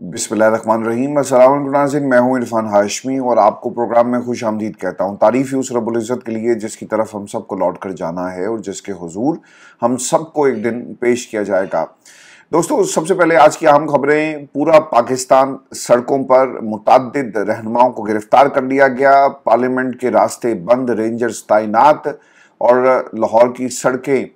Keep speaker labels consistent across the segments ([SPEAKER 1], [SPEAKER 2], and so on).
[SPEAKER 1] बिस्मिल्लाहिर्रहमानिर्रहीम। अस्सलाम वालेकुम नाज़रीन, मैं हूं इरफान हाशमी और आपको प्रोग्राम में खुश आमदीद कहता हूं। तारीफ़ उस रब्बुल इज़्ज़त के लिए जिसकी तरफ हम सबको लौट कर जाना है और जिसके हुजूर हम सबको एक दिन पेश किया जाएगा। दोस्तों, सबसे पहले आज की अहम खबरें। पूरा पाकिस्तान सड़कों पर मुतअद्दिद रहनुमाओं को गिरफ्तार कर लिया गया, पार्लियामेंट के रास्ते बंद, रेंजर्स तैनात और लाहौर की सड़कें,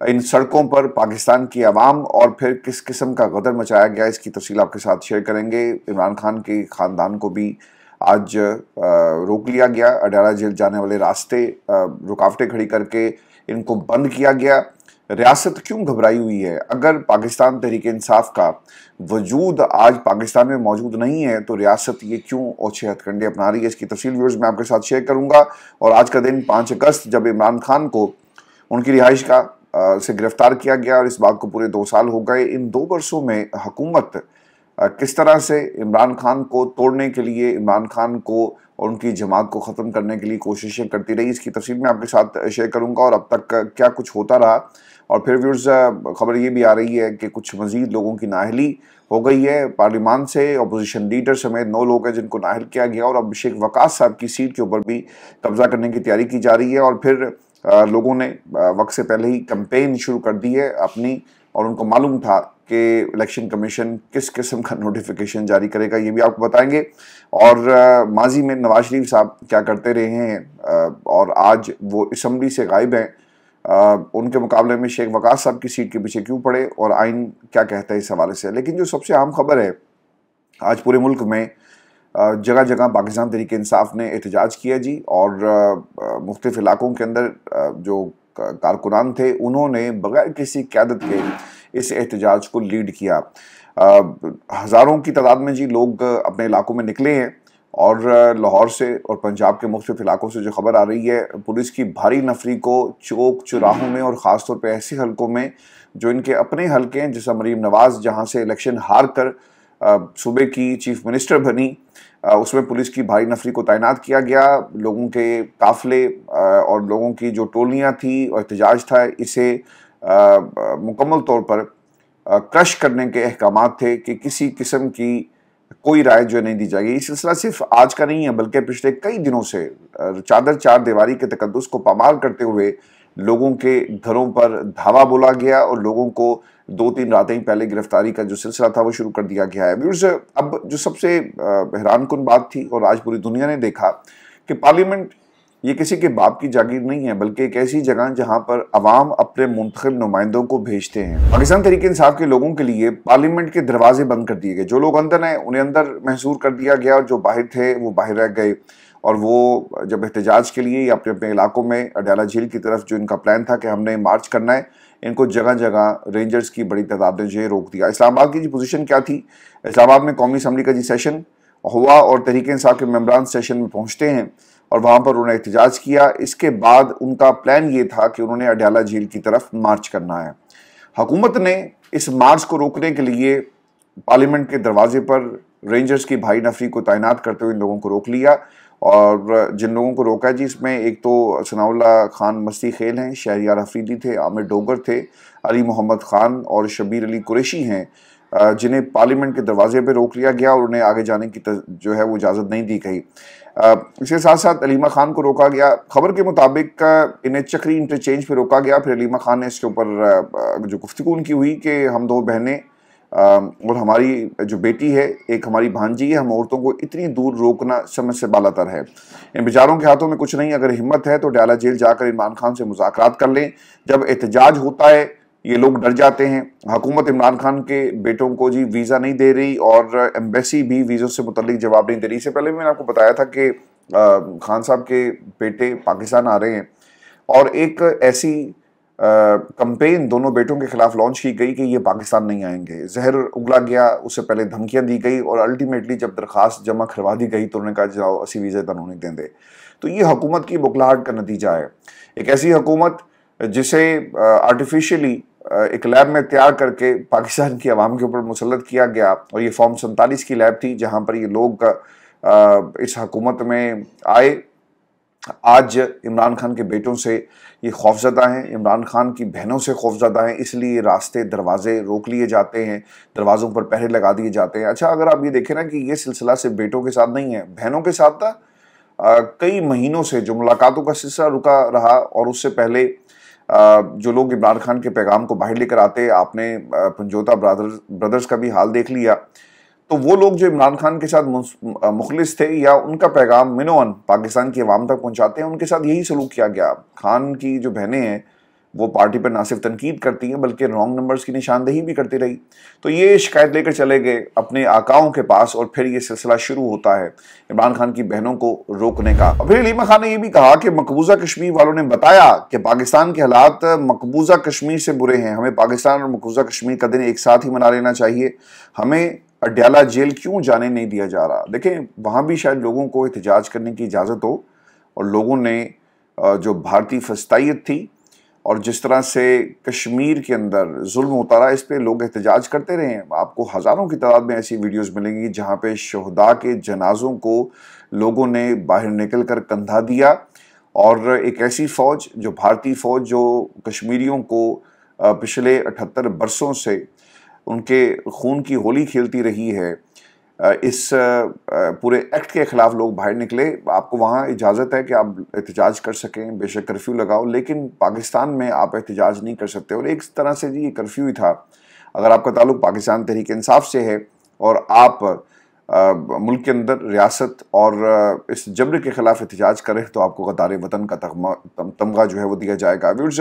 [SPEAKER 1] इन सड़कों पर पाकिस्तान की आवाम और फिर किस किस्म का गदर मचाया गया, इसकी तफसील आपके साथ शेयर करेंगे। इमरान खान के ख़ानदान को भी आज रोक लिया गया, अडयाला जेल जाने वाले रास्ते रुकावटें खड़ी करके इनको बंद किया गया। रियासत क्यों घबराई हुई है? अगर पाकिस्तान तहरीक इंसाफ का वजूद आज पाकिस्तान में मौजूद नहीं है तो रियासत ये क्यों ओछे हथकंडे अपना रही है, इसकी तफसील व्यूअर्स मैं आपके साथ शेयर करूँगा। और आज का दिन 5 अगस्त, जब इमरान खान को उनकी रिहाइश का से गिरफ्तार किया गया और इस बात को पूरे 2 साल हो गए। इन 2 वर्षों में हुकूमत किस तरह से इमरान खान को तोड़ने के लिए, इमरान खान को और उनकी जमात को ख़त्म करने के लिए कोशिशें करती रही, इसकी तफसील मैं आपके साथ शेयर करूंगा और अब तक क्या कुछ होता रहा। और फिर व्यूअर्स, खबर ये भी आ रही है कि कुछ मजीद लोगों की नाअहली हो गई है। पार्लियामान से अपोजिशन लीडर समेत 9 लोग हैं जिनको नाअहल किया गया और अब शेख वकास साहब की सीट के ऊपर भी कब्जा करने की तैयारी की जा रही है। और फिर लोगों ने वक्त से पहले ही कैंपेन शुरू कर दी है अपनी, और उनको मालूम था कि इलेक्शन कमीशन किस किस्म का नोटिफिकेशन जारी करेगा, ये भी आपको बताएंगे। और माजी में नवाज शरीफ साहब क्या करते रहे हैं और आज वो असम्बली से गायब हैं, उनके मुकाबले में शेख वकास साहब की सीट के पीछे क्यों पड़े और आइन क्या कहता है इस हवाले से। लेकिन जो सबसे अहम खबर है, आज पूरे मुल्क में जगह जगह पाकिस्तान तहरीक इंसाफ ने एहतजाज किया जी, और मुख्तलिफ इलाकों के अंदर जो कारकुनान थे उन्होंने बगैर किसी क़यादत के इस एहतजाज को लीड किया। हज़ारों की तादाद में जी लोग अपने इलाकों में निकले हैं और लाहौर से और पंजाब के मुख्तलिफ इलाकों से जो खबर आ रही है, पुलिस की भारी नफरी को चौक चौराहों में और ख़ास तौर पर ऐसे हलकों में जो इनके अपने हलके हैं, जैसा मरीम नवाज़ जहाँ से इलेक्शन हार कर सूबे की चीफ मिनिस्टर बनी, उसमें पुलिस की भारी नफरी को तैनात किया गया। लोगों के काफ़िले और लोगों की जो टोलियां थी और एहतजाज था, इसे मुकम्मल तौर पर क्रश करने के अहकामात थे कि किसी किस्म की कोई राय जो नहीं दी जाएगी। ये सिलसिला सिर्फ आज का नहीं है बल्कि पिछले कई दिनों से चादर चार दीवारी के तकद्दुस को पामाल करते हुए लोगों के घरों पर धावा बोला गया और लोगों को 2-3 रातें ही पहले गिरफ्तारी का जो सिलसिला था वो शुरू कर दिया गया है। व्यूअर्स, अब जो सबसे हैरानकुन बात थी और आज पूरी दुनिया ने देखा कि पार्लियामेंट ये किसी के बाप की जागीर नहीं है बल्कि एक ऐसी जगह जहां पर अवाम अपने मुंतखब नुमाइंदों को भेजते हैं। पाकिस्तान तहरीक इंसाफ के लोगों के लिए पार्लियामेंट के दरवाजे बंद कर दिए गए। जो लोग अंदर हैं उन्हें अंदर महसूर कर दिया गया और जो बाहर थे वो बाहर रह गए। और वो जब एहतजाज के लिए या अपने अपने इलाकों में अडयाला झील की तरफ जो इनका प्लान था कि हमने मार्च करना है, इनको जगह जगह रेंजर्स की बड़ी तादाद ने जो रोक दिया। इस्लामाबाद की जी पोजीशन क्या थी? इस्लामाबाद में कौमी असम्बली का जी सेशन हुआ और तहरीक इंसाफ के मेंबरान सेशन में पहुंचते हैं और वहाँ पर उन्होंने एहतजाज किया। इसके बाद उनका प्लान ये था कि उन्होंने अडयाला झील की तरफ मार्च करना है। हुकूमत ने इस मार्च को रोकने के लिए पार्लियामेंट के दरवाजे पर रेंजर्स की भारी नफरी को तैनात करते हुए इन लोगों को रोक लिया। और जिन लोगों को रोका है जी, इसमें एक तो सनाउल्लाह खान मस्ती खेल हैं, शहरियार अफरीदी थे, आमिर डोगर थे, अली मोहम्मद खान और शबीर अली कुरैशी हैं, जिन्हें पार्लियामेंट के दरवाजे पे रोक लिया गया और उन्हें आगे जाने की जो है वो इजाज़त नहीं दी गई। इसके साथ साथ अलीमा खान को रोका गया। खबर के मुताबिक इन्हें चक्री इंटरचेंज पे रोका गया। फिर अलीमा खान ने इसके ऊपर जो गुफ्तगू उनकी हुई कि हम 2 बहनें और हमारी जो बेटी है, एक हमारी भांजी है, हम औरतों को इतनी दूर रोकना समझ से बालातर है। इन बेचारों के हाथों में कुछ नहीं, अगर हिम्मत है तो अडयाला जेल जाकर इमरान खान से मुज़ाकरात कर लें। जब एहतजाज होता है ये लोग डर जाते हैं। हुकूमत इमरान खान के बेटों को जी वीज़ा नहीं दे रही और एम्बेसी भी वीज़ों से मुतल्लिक जवाब नहीं दे रही। इससे पहले भी मैंने आपको बताया था कि खान साहब के बेटे पाकिस्तान आ रहे हैं और एक ऐसी कैंपेन दोनों बेटों के खिलाफ लॉन्च की गई कि ये पाकिस्तान नहीं आएंगे। जहर उगला गया, उससे पहले धमकियां दी गई और अल्टीमेटली जब दरख्वास्त जमा करवा दी गई तो उन्होंने कहा जाओ असी वीज़ा तनू नहीं देंगे। तो ये हुकूमत की बुखलाहट का नतीजा है। एक ऐसी हुकूमत जिसे आर्टिफिशियली एक लैब में तैयार करके पाकिस्तान की आवाम के ऊपर मुसल्लत किया गया, और ये फॉर्म 47 की लैब थी जहाँ पर ये लोग इस हुकूमत में आए آج عمران خان کے بیٹوں سے یہ خوفزدہ ہیں، عمران خان کی بہنوں سے خوفزدہ ہیں، اس لیے راستے دروازے روک لیے جاتے ہیں، دروازوں پر پہرے لگا دیے جاتے ہیں۔ اچھا، اگر آپ یہ دیکھیں نا کہ یہ سلسلہ صرف بیٹوں کے ساتھ نہیں ہے، بہنوں کے ساتھ تھا۔ کئی مہینوں سے جو ملاقاتوں کا سلسلہ رکا رہا، اور اس سے پہلے جو لوگ عمران خان کے پیغام کو باہر لے کر آتے، آپ نے پنجوتا برادرز کا بھی حال دیکھ لیا، تو وہ لوگ جو عمران خان کے ساتھ مخلص تھے یا ان کا پیغام منوان پاکستان کی عوام تک پہنچاتے ہیں، ان کے ساتھ یہی سلوک کیا گیا۔ خان کی جو بہنیں ہیں وہ پارٹی پر نہ صرف تنقید کرتی ہیں بلکہ رانگ نمبرز کی نشاندہی بھی کرتی رہی، تو یہ شکایت لے کر چلے گئے اپنے آقاؤں کے پاس، اور پھر یہ سلسلہ شروع ہوتا ہے عمران خان کی بہنوں کو روکنے کا۔ اور پھر علیمہ خان نے یہ بھی کہا کہ مقبوضہ کشمیر والوں نے بتایا کہ پاکستان کے حالات مقبوضہ کشمیر سے برے ہیں، ہمیں پاکستان اور مقبوضہ کشمیر کا دن ایک ساتھ ہی منا لینا چاہیے، ہمیں اڈیالہ جیل کیوں جانے نہیں دیا جا رہا۔ دیکھیں، وہاں بھی شاید لوگوں کو احتجاج کرنے کی اجازت ہو، اور لوگوں نے جو بھارتی فسطائیت تھی اور جس طرح سے کشمیر کے اندر ظلم ہوتا رہا، اس پہ لوگ احتجاج کرتے رہے ہیں۔ آپ کو ہزاروں کی تعداد میں ایسی ویڈیوز ملیں گی جہاں پہ شہداء کے جنازوں کو لوگوں نے باہر نکل کر کندھا دیا، اور ایک ایسی فوج جو بھارتی فوج جو کشمیریوں کو پچھلے 78 برسوں سے ان کے خون کی ہولی کھیلتی رہی ہے، اس پورے ایکٹ کے خلاف لوگ باہر نکلے۔ آپ کو وہاں اجازت ہے کہ آپ احتجاج کر سکیں، بے شک کرفیو لگاؤ، لیکن پاکستان میں آپ احتجاج نہیں کر سکتے۔ اور ایک طرح سے جی یہ کرفیو ہی تھا۔ اگر آپ کا تعلق پاکستان تحریک انصاف سے ہے اور آپ ملک کے اندر ریاست اور اس جبر کے خلاف احتجاج کریں تو آپ کو غدار وطن کا تمغہ جو ہے وہ دیا جائے گا۔ ویورز،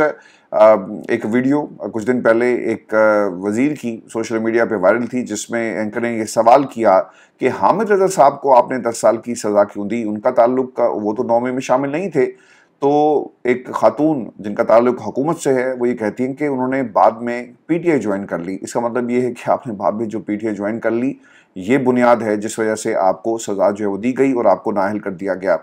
[SPEAKER 1] ایک ویڈیو کچھ دن پہلے ایک وزیر کی سوشل میڈیا پہ وائرل تھی، جس میں اینکر نے یہ سوال کیا کہ حامد رضا صاحب کو آپ نے 10 سال کی سزا کیوں دی؟ ان کا تعلق وہ تو 9 میں شامل نہیں تھے۔ تو ایک خاتون جن کا تعلق حکومت سے ہے وہ یہ کہتی ہیں کہ انہوں نے بعد میں پی ٹی آئی جوائن کر لی۔ اس کا مطلب یہ ہے کہ آپ نے بعد میں جو پی ٹی آئی جوائن کر لی، یہ بنیاد ہے جس وجہ سے آپ کو سزا جو ہے وہ دی گئی اور آپ کو نااہل کر دیا گیا۔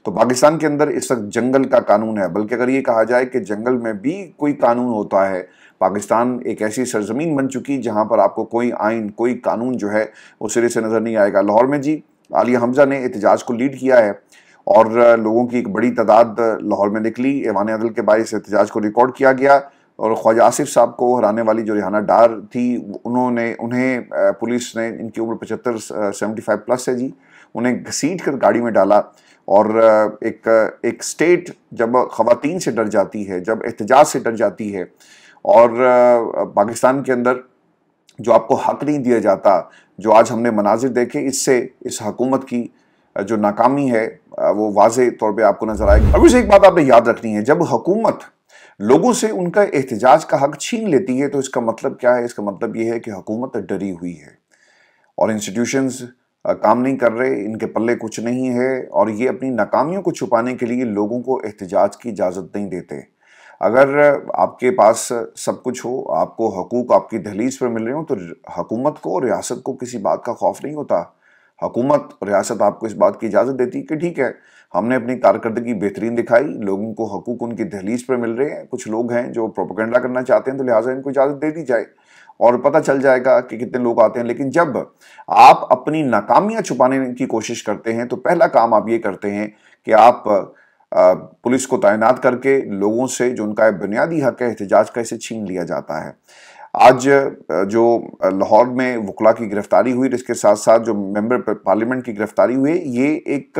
[SPEAKER 1] تو پاکستان کے اندر اس وقت جنگل کا قانون ہے، بلکہ اگر یہ کہا جائے کہ جنگل میں بھی کوئی قانون ہوتا ہے، پاکستان ایک ایسی سرزمین بن چکی جہاں پر آپ کو کوئی آئین، کوئی قانون جو ہے وہ سرے سے نظر نہیں آئے گا۔ لاہور میں جی عالیہ حمزہ نے احتجاج کو لیڈ کیا ہے، اور لوگوں کی ایک بڑی تعداد لاہور میں نکلی۔ ایوان عدل کے باعث احتجاج کو ریکارڈ کیا گیا، اور خواجہ آصف صاحب کو ہرانے والی جو ریحانہ ڈار تھی، انہیں پولیس نے، ان کی عمر 75 پلس ہے جی، انہیں گھسیٹ کر گاڑی میں ڈالا۔ اور ایک سٹیٹ جب خواتین سے ڈر جاتی ہے، جب احتجاج سے ڈر جاتی ہے، اور پاکستان کے اندر جو آپ کو حق نہیں دیا جاتا، جو آج ہم نے مناظر دیکھے، اس سے اس حکومت کی جو ناکامی ہے وہ واضح طور پہ آپ کو نظر آئے گی۔ اب اسے ایک بات آپ نے یاد رکھنی ہے، جب حکومت لوگوں سے ان کا احتجاج کا حق چھین لیتی ہے تو اس کا مطلب کیا ہے؟ اس کا مطلب یہ ہے کہ حکومت ڈری ہوئی ہے، اور انسٹیٹیوشنز کام نہیں کر رہے، ان کے پلے کچھ نہیں ہے، اور یہ اپنی ناکامیوں کو چھپانے کے لیے لوگوں کو احتجاج کی اجازت نہیں دیتے۔ اگر آپ کے پاس سب کچھ ہو، آپ کو حقوق آپ کی دہلیز پر مل رہے ہوں، تو حکومت کو اور ریاست کو کسی بات کا خوف نہیں ہوتا۔ حکومت اور ریاست آپ کو اس بات کی اجازت دیتی کہ ٹھیک ہے، ہم نے اپنی کارکردگی بہترین دکھائی، لوگوں کو حقوق ان کی دہلیز پر مل رہے ہیں، کچھ لوگ ہیں جو پروپیگنڈا کرنا چاہتے ہیں تو لہٰذا ان کو اجازت دے دی جائے، اور پتہ چل جائے گا کہ کتنے لوگ آتے ہیں۔ لیکن جب آپ اپنی ناکامیاں چھپانے کی کوشش کرتے ہیں تو پہلا کام آپ یہ کرتے ہیں کہ آپ پولیس کو تعینات کر کے لوگوں سے جو ان کا بنیادی حق ہے احتجاج کا، اسے چھین لیا جاتا ہے۔ آج جو لاہور میں وکلا کی گرفتاری ہوئی، اس کے ساتھ ساتھ جو ممبر پارلیمنٹ کی گرفتاری ہوئی، یہ ایک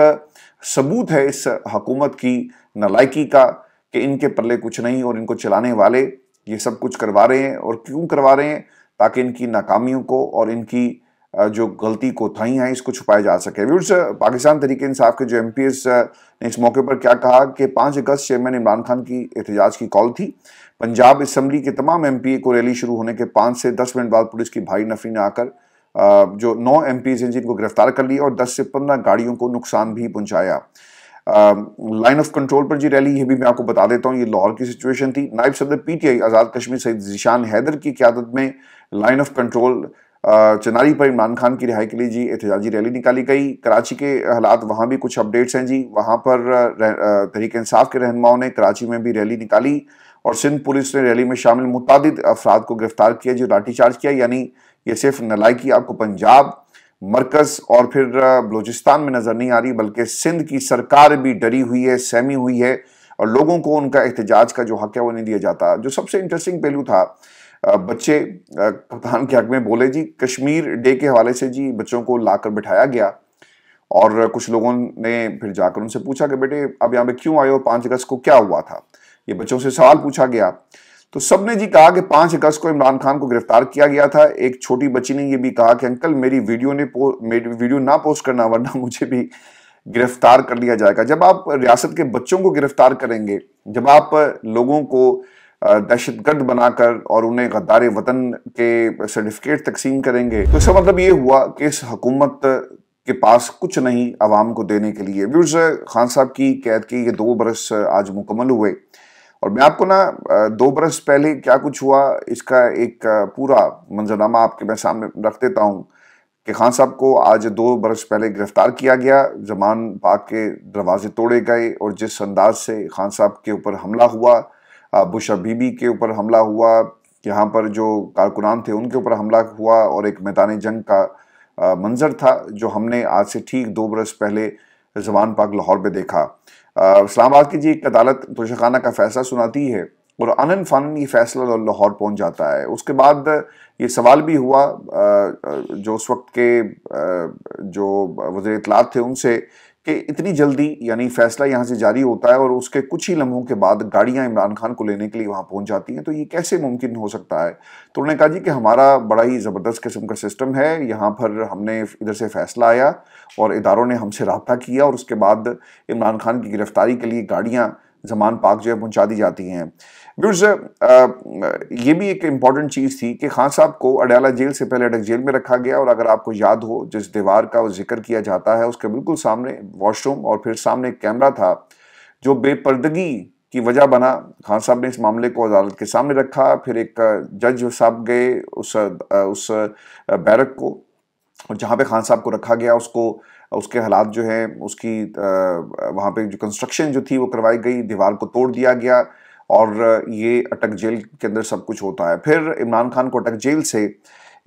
[SPEAKER 1] ثبوت ہے اس حکومت کی نالائکی کا کہ ان کے پلے کچھ نہیں، اور ان کو چلانے والے یہ سب کچھ کروا رہے ہیں۔ اور کیوں کروا رہے ہیں؟ تاکہ ان کی ناکامیوں کو اور ان کی جو غلطی کوتاہیاں ہیں اس کو چھپایا جا سکے۔ ویورز، پاکستان تحریک انصاف کے جو ایم پی ایس نے اس موقع پر کیا کہا کہ 5 اگست چیئرمین عمران خان کی احتجاج کی کال تھی۔ پنجاب اسمبلی کے تمام ایم پی اے کو ریلی شروع ہونے کے 5 سے 10 منٹ بعد پولیس کی بھاری نفری نے آ کر جو 9 ایم پیز ہیں جن کو گرفتار کر لیا، اور 10 سے 15 گاڑیوں کو نقصان بھی پہنچایا۔ لائن آف کنٹرول پر جی ریلی، یہ بھی میں آپ کو بتا دیتا ہوں، یہ لاہور کی سچویشن تھی۔ نائب صدر P T I Azad Kashmir سید ذیشان حیدر کی قیادت میں لائن آف کنٹرول چناری پر عمران خان کی رہائی کے لیے جی احتجاجی ریلی نکالی گئی۔ کراچی کے حالات، وہاں بھی کچھ اپڈیٹس ہیں جی، وہاں پر تحریک انصاف کے رہنماؤں نے کراچی میں بھی ریلی نکالی، اور سندھ پولیس نے ریلی میں شامل متعدد افراد کو گرفتار کیا جو لاٹھی چارج کیا۔ یعنی یہ صرف نالائکی آپ کو پنجاب मरकज और फिर बलूचिस्तान में नजर नहीं आ रही, बल्कि सिंध की सरकार भी डरी हुई है, सहमी हुई है, और लोगों को उनका एहतजाज का जो हक है वो नहीं दिया जाता। जो सबसे इंटरेस्टिंग पहलू था, बच्चे कप्तान के हक में बोले जी, कश्मीर डे के हवाले से जी बच्चों को लाकर बिठाया गया, और कुछ लोगों ने फिर जाकर उनसे पूछा कि बेटे अब यहाँ पे क्यों आए हो, 5 अगस्त को क्या हुआ था, ये बच्चों से सवाल पूछा गया। तो सबने जी कहा कि 5 अगस्त को इमरान खान को गिरफ्तार किया गया था। एक छोटी बच्ची ने ये भी कहा कि अंकल मेरी वीडियो ना पोस्ट करना, वरना मुझे भी गिरफ्तार कर लिया जाएगा। जब आप रियासत के बच्चों को गिरफ्तार करेंगे, जब आप लोगों को दहशतगर्द बनाकर और उन्हें गद्दार वतन के सर्टिफिकेट तकसीम करेंगे, तो इसका मतलब ये हुआ कि इस हुकूमत के पास कुछ नहीं अवाम को देने के लिए। व्यूअर्स, खान साहब की कैद के ये 2 बरस आज मुकम्मल हुए, और मैं आपको ना 2 बरस पहले क्या कुछ हुआ इसका एक पूरा मंजरनामा आपके मैं सामने रख देता हूँ कि खान साहब को आज 2 बरस पहले गिरफ्तार किया गया, जमान पाक के दरवाजे तोड़े गए, और जिस अंदाज से खान साहब के ऊपर हमला हुआ, बुशरा बीबी के ऊपर हमला हुआ, यहाँ पर जो कारकुनान थे उनके ऊपर हमला हुआ, और एक मैदान जंग का मंजर था जो हमने आज से ठीक 2 बरस पहले जमान पाक लाहौर में देखा। इस्लामाबाद की जी एक अदालत तोशाखाना का फैसला सुनाती है, और अनन फानन ये फैसला लाहौर पहुंच जाता है। उसके बाद ये सवाल भी हुआ जो उस वक्त के जो वज़ीर इत्तलात थे उनसे, कि इतनी जल्दी यानी फैसला यहाँ से जारी होता है और उसके कुछ ही लम्हों के बाद गाड़ियाँ इमरान खान को लेने के लिए वहाँ पहुँच जाती हैं, तो ये कैसे मुमकिन हो सकता है। तो उन्होंने कहा जी कि हमारा बड़ा ही ज़बरदस्त किस्म का सिस्टम है, यहाँ पर हमने इधर से फैसला आया और इदारों ने हमसे रब्ता किया, और उसके बाद इमरान खान की गिरफ्तारी के लिए गाड़ियाँ जमान पाक जो है पहुँचा दी जाती हैं। व्यूअर्स, ये भी एक इम्पॉर्टेंट चीज़ थी कि खान साहब को अडयाला जेल से पहले अटक जेल में रखा गया, और अगर आपको याद हो जिस दीवार का जिक्र किया जाता है उसके बिल्कुल सामने वॉशरूम और फिर सामने एक कैमरा था जो बेपर्दगी की वजह बना। खान साहब ने इस मामले को अदालत के सामने रखा, फिर एक जज साहब गए उस बैरक को, और जहाँ पे खान साहब को रखा गया उसको उसके हालात जो है उसकी वहाँ पे जो कंस्ट्रक्शन जो थी वो करवाई गई, दीवार को तोड़ दिया गया, और ये अटक जेल के अंदर सब कुछ होता है। फिर इमरान खान को अटक जेल से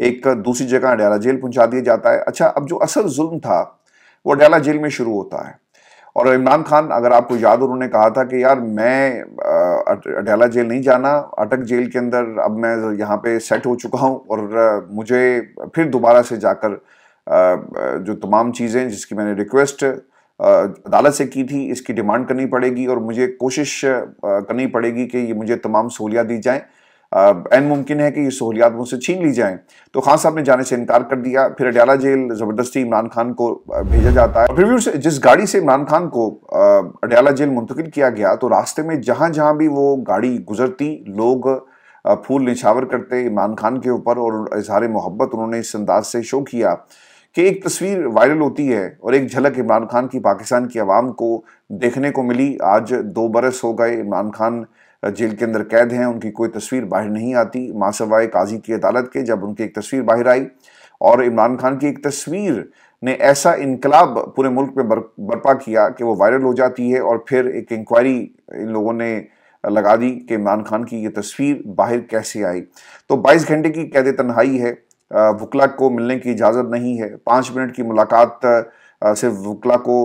[SPEAKER 1] एक दूसरी जगह अडयाला जेल पहुंचा दिया जाता है। अच्छा, अब जो असल जुल्म था वो अडयाला जेल में शुरू होता है, और इमरान खान, अगर आपको याद हो, उन्होंने कहा था कि यार मैं अडयाला जेल नहीं जाना, अटक जेल के अंदर अब मैं यहाँ पे सेट हो चुका हूँ, और मुझे फिर दोबारा से जाकर जो तमाम चीज़ें जिसकी मैंने रिक्वेस्ट अदालत से की थी इसकी डिमांड करनी पड़ेगी, और मुझे कोशिश करनी पड़ेगी कि ये मुझे तमाम सहूलियात दी जाएं। एन मुमकिन है कि ये सहूलियात मुझसे छीन ली जाएं। तो खान साहब ने जाने से इनकार कर दिया। फिर अडयाला जेल ज़बरदस्ती इमरान खान को भेजा जाता है। फिर भी जिस गाड़ी से इमरान खान को अडयाला जेल मुंतकिल किया गया, तो रास्ते में जहाँ जहाँ भी वो गाड़ी गुजरती लोग फूल निछावर करते इमरान खान के ऊपर, और इजहार मोहब्बत उन्होंने इस अंदाज से शो किया कि एक तस्वीर वायरल होती है और एक झलक इमरान खान की पाकिस्तान की आवाम को देखने को मिली। आज 2 बरस हो गए इमरान खान जेल के अंदर कैद हैं, उनकी कोई तस्वीर बाहर नहीं आती मासवाए काजी की अदालत के। जब उनकी एक तस्वीर बाहर आई और इमरान खान की एक तस्वीर ने ऐसा इनकलाब पूरे मुल्क में बर्पा किया कि वो वायरल हो जाती है, और फिर एक इंक्वायरी इन लोगों ने लगा दी कि इमरान खान की ये तस्वीर बाहर कैसे आई। तो 22 घंटे की कैद तन्हाई है, वकला को मिलने की इजाज़त नहीं है, 5 मिनट की मुलाकात सिर्फ वकला को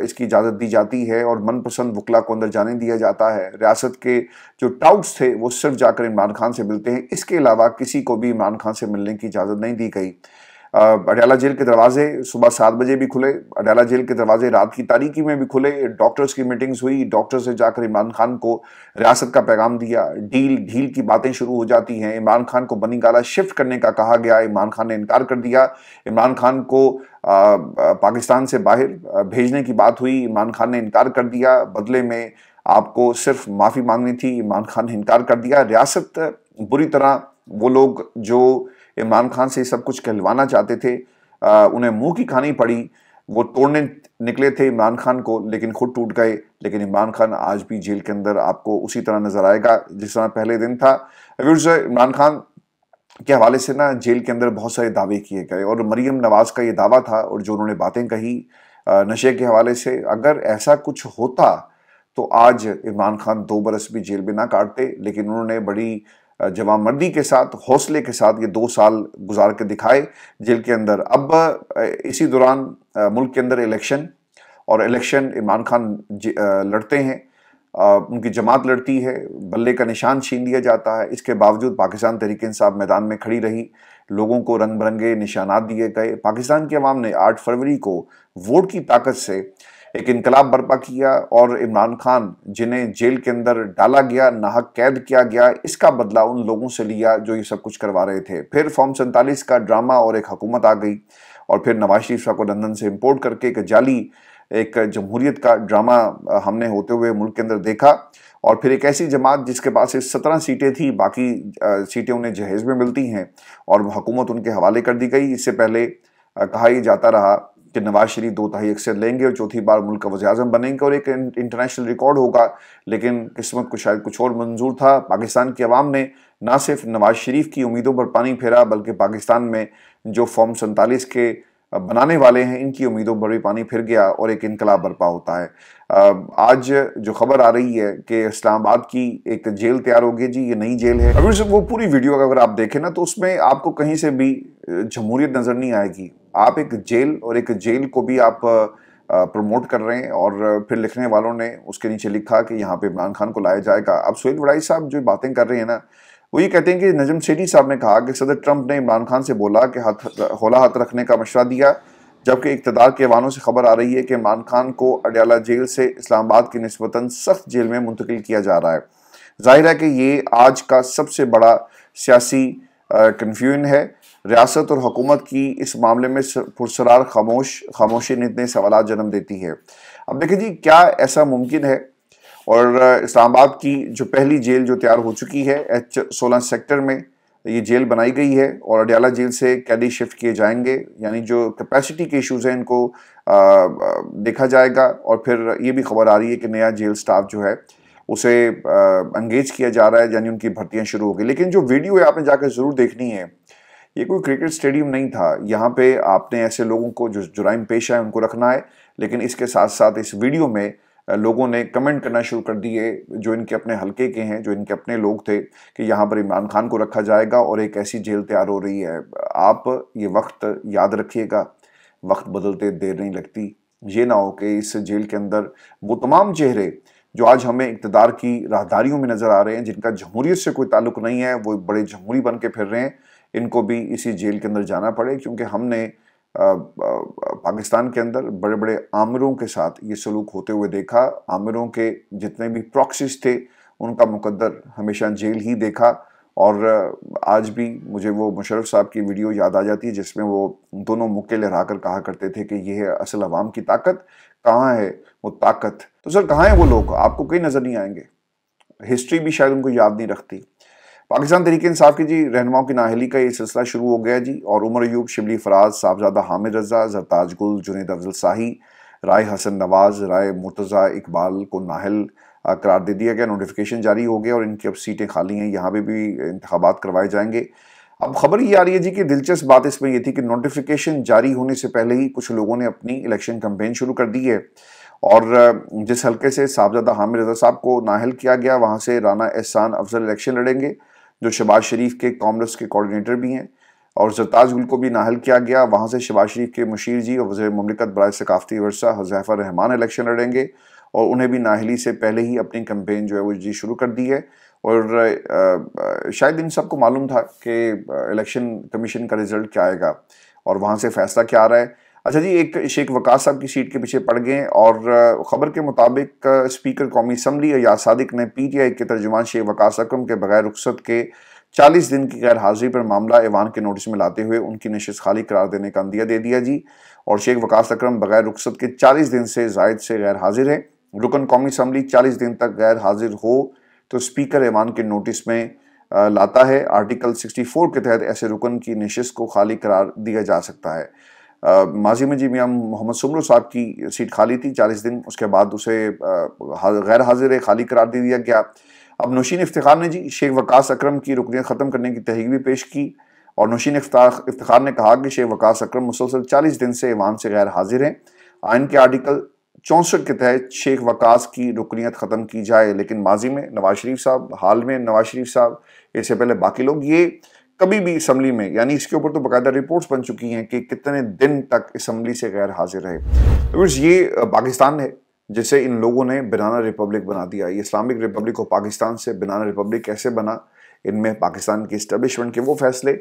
[SPEAKER 1] इसकी इजाज़त दी जाती है, और मनपसंद वकला को अंदर जाने दिया जाता है। रियासत के जो टाउट्स थे वो सिर्फ जाकर इमरान खान से मिलते हैं, इसके अलावा किसी को भी इमरान खान से मिलने की इजाज़त नहीं दी गई। अडयाला जेल के दरवाजे सुबह 7 बजे भी खुले, अडयाला जेल के दरवाजे रात की तारीकी में भी खुले। डॉक्टर्स की मीटिंग्स हुई, डॉक्टर्स से जाकर इमरान खान को रियासत का पैगाम दिया। ढील की बातें शुरू हो जाती हैं। इमरान खान को बनी गाला शिफ्ट करने का कहा गया, इमरान खान ने इनकार कर दिया। इमरान खान को पाकिस्तान से बाहर भेजने की बात हुई, इमरान खान ने इनकार कर दिया। बदले में आपको सिर्फ माफ़ी मांगनी थी, इमरान खान ने इनकार कर दिया। रियासत बुरी तरह, वो लोग जो इमरान खान से सब कुछ कहलवाना चाहते थे उन्हें मुंह की खानी पड़ी। वो तोड़ने निकले थे इमरान खान को, लेकिन खुद टूट गए। लेकिन इमरान खान आज भी जेल के अंदर आपको उसी तरह नजर आएगा जिस तरह पहले दिन था। इमरान खान के हवाले से ना जेल के अंदर बहुत सारे दावे किए गए, और मरीम नवाज का ये दावा था और जो उन्होंने बातें कही नशे के हवाले से, अगर ऐसा कुछ होता तो आज इमरान खान 2 बरस भी जेल में ना काटते। लेकिन उन्होंने बड़ी جوان مردی کے ساتھ، حوصلے کے ساتھ یہ 2 سال گزار کے دکھائے جیل کے اندر۔ اب اسی دوران ملک کے اندر الیکشن، اور الیکشن عمران خان لڑتے ہیں، ان کی جماعت لڑتی ہے، بلے کا نشان چھین لیا جاتا ہے۔ اس کے باوجود پاکستان تحریک انصاف میدان میں کھڑی رہی، لوگوں کو رنگ برنگے نشانات دیے گئے۔ پاکستان کی عوام نے 8 فروری کو ووٹ کی طاقت سے ایک انقلاب برپا کیا، اور عمران خان جنہیں جیل کے اندر ڈالا گیا، ناحق قید کیا گیا، اس کا بدلہ ان لوگوں سے لیا جو یہ سب کچھ کروا رہے تھے۔ پھر فارم 47 کا ڈرامہ اور ایک حکومت آ گئی، اور پھر نواز شریف صاحب کو لندن سے امپورٹ کر کے ایک جعلی ایک جمہوریت کا ڈرامہ ہم نے ہوتے ہوئے ملک کے اندر دیکھا، اور پھر ایک ایسی جماعت جس کے پاس 17 سیٹیں تھیں، باقی سیٹیں انہیں جہیز میں ملتی ہیں، اور حکومت ان کے حوالے کر دی گئی۔ اس سے پہلے کہا یہ جاتا رہا کہ نواز شریف 2/3 اکثر لیں گے اور چوتھی بار ملک کا وزیر اعظم بنیں گے اور ایک انٹرنیشنل ریکارڈ ہوگا، لیکن قسمت کو شاید کچھ اور منظور تھا۔ پاکستان کی عوام نے نہ صرف نواز شریف کی امیدوں پر پانی پھیرا، بلکہ پاکستان میں جو فارم 47 کے بنانے والے ہیں ان کی امیدوں پر بھی پانی پھر گیا، اور ایک انقلاب برپا ہوتا ہے۔ آج جو خبر آ رہی ہے کہ اسلام آباد کی ایک جیل تیار ہوگی، جی یہ نئی جیل ہے۔ ابھی وہ پوری ویڈیو اگر آپ دیکھیں نا تو اس میں آپ کو کہیں سے بھی جمہوریت نظر نہیں آئے گی۔ آپ ایک جیل، اور ایک جیل کو بھی آپ پروموٹ کر رہے ہیں، اور پھر لکھنے والوں نے اس کے نیچے لکھا کہ یہاں پہ عمران خان کو لایا جائے گا۔ اب سہیل وڑائی صاحب جو باتیں کر رہے ہیں نا، وہ یہ کہتے ہیں کہ نجم سیٹھی صاحب نے کہا کہ صدر ٹرمپ نے عمران خان سے بولا کہ ہولا ہاتھ رکھنے کا مشورہ دیا، جبکہ اقتدار کے ایوانوں سے خبر آ رہی ہے کہ عمران خان کو اڈیالہ جیل سے اسلام آباد کی نسبتاً سخت جیل میں منتقل کیا جا رہا ہے۔ ظاہر ہے کہ یہ آج کا سب سے بڑا سیاسی کنفیوژن ہے۔ ریاست اور حکومت کی اس معاملے میں پرسرار خاموشی اتنے سوالات جنم دیتی ہے۔ اب دیکھیں جی، کیا ایسا ممکن ہے؟ اور اسلام آباد کی جو پہلی جیل جو تیار ہو چکی ہے H16 سیکٹر میں یہ جیل بنائی گئی ہے، اور اڈیالہ جیل سے قیدی شفٹ کیے جائیں گے، یعنی جو کیپیسٹی کے ایشوز ہیں ان کو دیکھا جائے گا۔ اور پھر یہ بھی خبر آ رہی ہے کہ نیا جیل سٹاف جو ہے اسے انگیج کیا جا رہا ہے، یعنی ان کی بھرتیاں شروع ہو گئی۔ لیکن جو ویڈیو ہے آپ نے جا کے ضرور دیکھنی ہے، یہ کوئی کرکٹ سٹیڈیم نہیں تھا۔ یہاں پہ آپ نے ایسے لوگوں کو جو جرائم پیشہ ہے ان کو رکھنا ہے، لیکن اس کے ساتھ ساتھ اس ویڈیو میں لوگوں نے کمنٹ کرنا شروع کر دیے جو ان کے اپنے حلقے کے ہیں، جو ان کے اپنے لوگ تھے، کہ یہاں پر عمران خان کو رکھا جائے گا اور ایک ایسی جیل تیار ہو رہی ہے۔ آپ یہ وقت یاد رکھیے گا، وقت بدلتے دیر نہیں لگتی۔ یہ نہ ہو کہ اس جیل کے اندر وہ تمام چہرے جو آج ہمیں اقتدار کی راہداریوں میں نظر آ رہے ہیں، جن کا جمہوریت سے کوئی تعلق نہیں ہے، وہ بڑے جمہوری بن کے پھر رہے ہیں، ان کو بھی اسی جیل کے اندر جانا پڑے، کیونکہ ہم نے پاکستان کے اندر بڑے بڑے آمروں کے ساتھ یہ سلوک ہوتے ہوئے دیکھا۔ آمروں کے جتنے بھی پراکسیز تھے ان کا مقدر ہمیشہ جیل ہی دیکھا، اور آج بھی مجھے وہ مشرف صاحب کی ویڈیو یاد آ جاتی ہے جس میں وہ دونوں مکے لہرا کر کہا کرتے تھے کہ یہ ہے اصل عوام کی طاقت، کہاں ہے وہ طاقت؟ تو سر کہاں ہیں وہ لوگ؟ آپ کو کہیں نظر نہیں آئیں گے، ہسٹری بھی شاید ان کو یاد نہیں رکھتی۔ پاکستان تحریک انصاف کی جی رہنماؤں کی نااہلی کا یہ سلسلہ شروع ہو گیا جی، اور عمر ایوب، شبلی فراز، صاحبزادہ حامد رضا، زرتاج گل، جنید افضل شاہی، رائے حسن نواز، رائے مرتضیٰ اقبال کو نااہل قرار دے دیا گیا۔ نوٹیفیکیشن جاری ہو گیا اور ان کی اب سیٹیں خالی ہیں، یہاں پہ بھی انتخابات کروائے جائیں گے۔ اب خبر یہ آ رہی ہے جی کہ دلچسپ بات اس میں یہ تھی کہ نوٹیفیکیشن جاری ہونے سے پہلے ہی کچھ لوگوں نے اپنی الیکشن کمپین شروع کر دی ہے، اور جس حلقے سے صاحبزادہ حامد رضا صاحب کو نااہل کیا گیا وہاں سے رانا احسان افضل الیکشن لڑیں گے، جو شہباز شریف کے کامرس کے کوارڈینیٹر بھی ہیں، اور زرتاج گل کو بھی نااہل کیا گیا، وہاں سے شہباز شریف کے مشیر جی اور وزیر مملکت برائے ثقافتی ورثہ حذیفہ رحمان الیکشن لڑیں گے، اور انہیں بھی نااہلی سے پہلے ہی اپنی کمپین جو ہے وہ جی شروع کر دی ہے۔ اور شاید ان سب کو معلوم تھا کہ الیکشن کمیشن کا رزلٹ کیا آئے گا اور وہاں سے فیصلہ کیا آ رہا ہے۔ اچھا جی، ایک شیخ وقاص صاحب کی سیٹ کے پیچھے پڑ گئے، اور خبر کے مطابق اسپیکر قومی اسمبلی ایاز صادق نے پی ٹی آئی کے ترجمان شیخ وقاص اکرم کے بغیر رخصت کے 40 دن کی غیر حاضری پر معاملہ ایوان کے نوٹس میں لاتے ہوئے ان کی نشست خالی قرار دینے کا عندیہ دے دیا جی، اور شیخ وقاص اکرم بغیر رخصت کے 40 دن سے زائد سے غیر حاضر ہیں۔ رکن قومی اسمبلی 40 دن تک غیر حاضر ہو تو اسپیکر ایوان کے نوٹس میں لاتا ہے۔ آرٹیکل 64 کے تحت ایسے رکن کی نشست کو خالی قرار دیا جا سکتا ہے۔ ماضی میں جی میاں محمد سمرو صاحب کی سیٹ خالی تھی 40 دن، اس کے بعد اسے غیر حاضر خالی قرار دے دیا گیا۔ اب نوشین افتخار نے جی شیخ وقاص اکرم کی رکنیت ختم کرنے کی تحریک بھی پیش کی، اور نوشین افتخار نے کہا کہ شیخ وقاص اکرم مسلسل 40 دن سے ایوان سے غیر حاضر ہیں۔ آئین کے آرٹیکل 64 के तहत शेख वकास की रुकनीत ख़त्म की जाए, लेकिन माजी में नवाज शरीफ साहब, हाल में नवाज शरीफ साहब, इससे पहले बाकी लोग, ये कभी भी असम्बली में, यानी इसके ऊपर तो बाकायदा रिपोर्ट्स बन चुकी हैं कि कितने दिन तक असम्बली से गैर हाजिर रहे। व्यूअर्स, ये पाकिस्तान है जिसे इन लोगों ने बनाना रिपब्लिक बना दिया। ये इस्लामिक रिपब्लिक को पाकिस्तान से बनाना रिपब्लिक कैसे बना? इनमें पाकिस्तान की इस्टेब्लिशमेंट के वो फैसले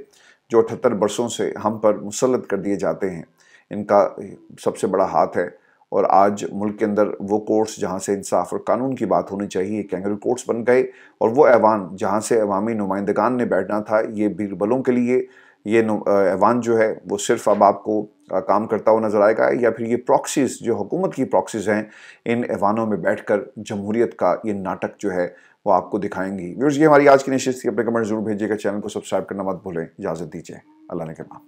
[SPEAKER 1] जो 78 बरसों से हम पर मुसल्लत कर दिए जाते हैं, इनका सबसे बड़ा हाथ है। और आज मुल्क के अंदर वो कोर्ट्स जहाँ से इंसाफ और कानून की बात होनी चाहिए, कैंगरू कोर्ट्स बन गए, और वो ऐवान जहाँ से अवामी नुमाइंदगान ने बैठना था ये बीरबलों के लिए, ये ऐवान जो है वो सिर्फ अब आपको काम करता हुआ नज़र आएगा, या फिर ये प्रॉक्सीज़ जो हुकूमत की प्रॉक्सीज़ हैं, इन ऐवानों में बैठकर जमहूरियत का ये नाटक जो है वो आपको दिखाएंगी। व्यूअर्स, ये हमारी आज की नशिस्त थी। अपने कमेंट जरूर भेजिएगा, चैनल को सब्सक्राइब करना मत भूलें। इजाज़त दीजिए, अल्लाह ने के बाद।